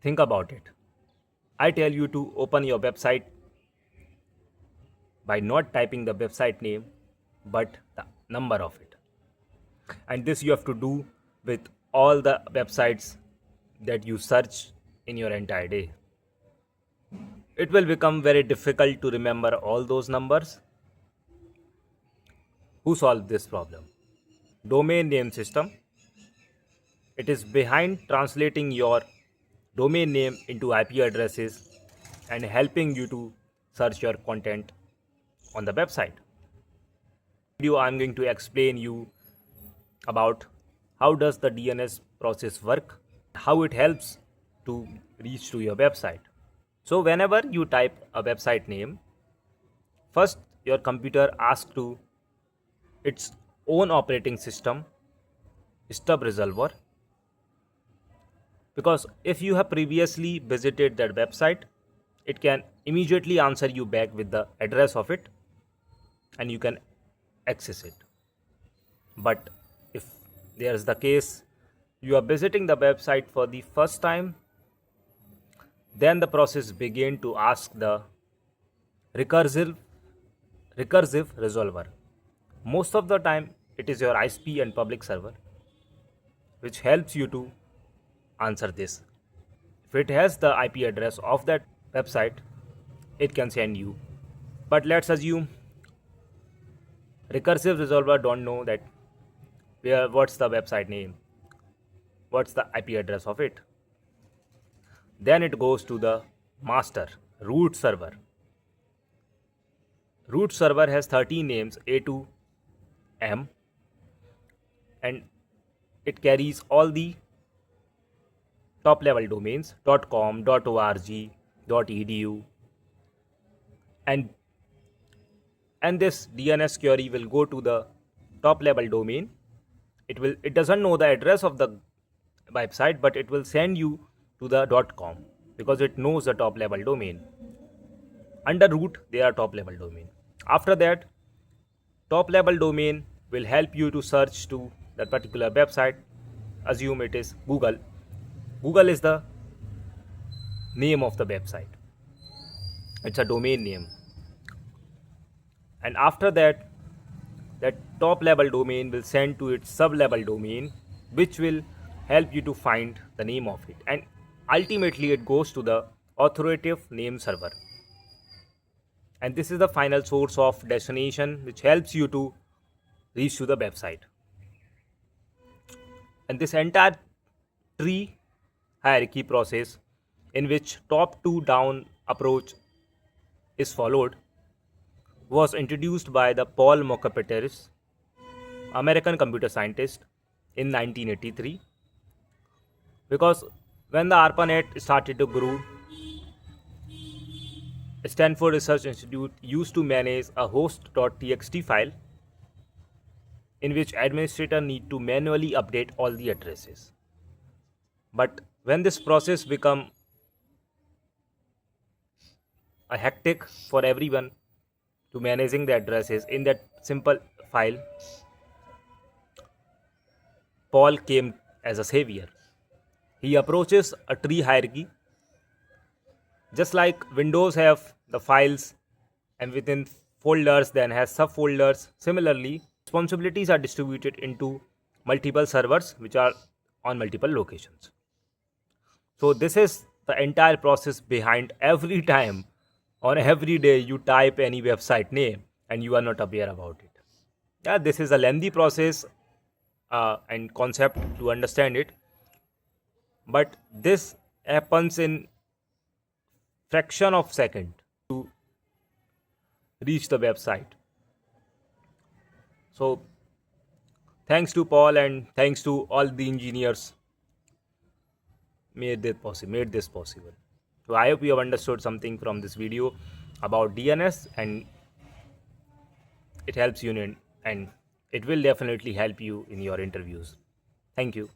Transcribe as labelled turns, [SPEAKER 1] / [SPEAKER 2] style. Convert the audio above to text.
[SPEAKER 1] Think about it. I tell you to open your website by not typing the website name but the number of it. And this you have to do with all the websites that you search in your entire day. It will become very difficult to remember all those numbers. Who solved this problem? Domain name system. It is behind translating your domain name into IP addresses and helping you to search your content on the website. Video I'm going to explain you about how does the DNS process work, how it helps to reach to your website. So whenever you type a website name, first your computer asks to its own operating system stub resolver, because if you have previously visited that website, it can immediately answer you back with the address of it and you can access it. But if there's the case you are visiting the website for the first time, then the process begin to ask the recursive resolver. Most of the time it is your ISP and public server which helps you to answer this. If it has the IP address of that website, it can send you. But let's assume recursive resolver don't know that what's the website name, what's the IP address of it. Then it goes to the master root server. Root server has 13 names A to M, and it carries all the top level domains .com, .org, .edu, and this DNS query will go to the top level domain. It doesn't know the address of the website, but it will send you to the .com because it knows the top level domain. Under root they are top level domain. After that, top level domain will help you to search to that particular website. Assume it is Google. Google is the name of the website. It's a domain name. And after that, that top level domain will send to its sub level domain, which will help you to find the name of it. And ultimately it goes to the authoritative name server. And this is the final source of destination which helps you to reach to the website. And this entire tree hierarchy process, in which top to down approach is followed, was introduced by the Paul Mockapetris, American computer scientist, in 1983. Because when the ARPANET started to grow, Stanford Research Institute used to manage a host.txt file in which administrator need to manually update all the addresses. But when this process become a hectic for everyone to managing the addresses in that simple file, Paul came as a savior. He approaches a tree hierarchy. Just like Windows have the files and within folders then has subfolders, similarly responsibilities are distributed into multiple servers which are on multiple locations. So this is the entire process behind every time on every day you type any website name and you are not aware about it. Yeah, this is a lengthy process and concept to understand it, but this happens in fraction of second to reach the website. So thanks to Paul and thanks to all the engineers made this possible. So I hope you have understood something from this video about DNS, and it helps you and it will definitely help you in your interviews. Thank you.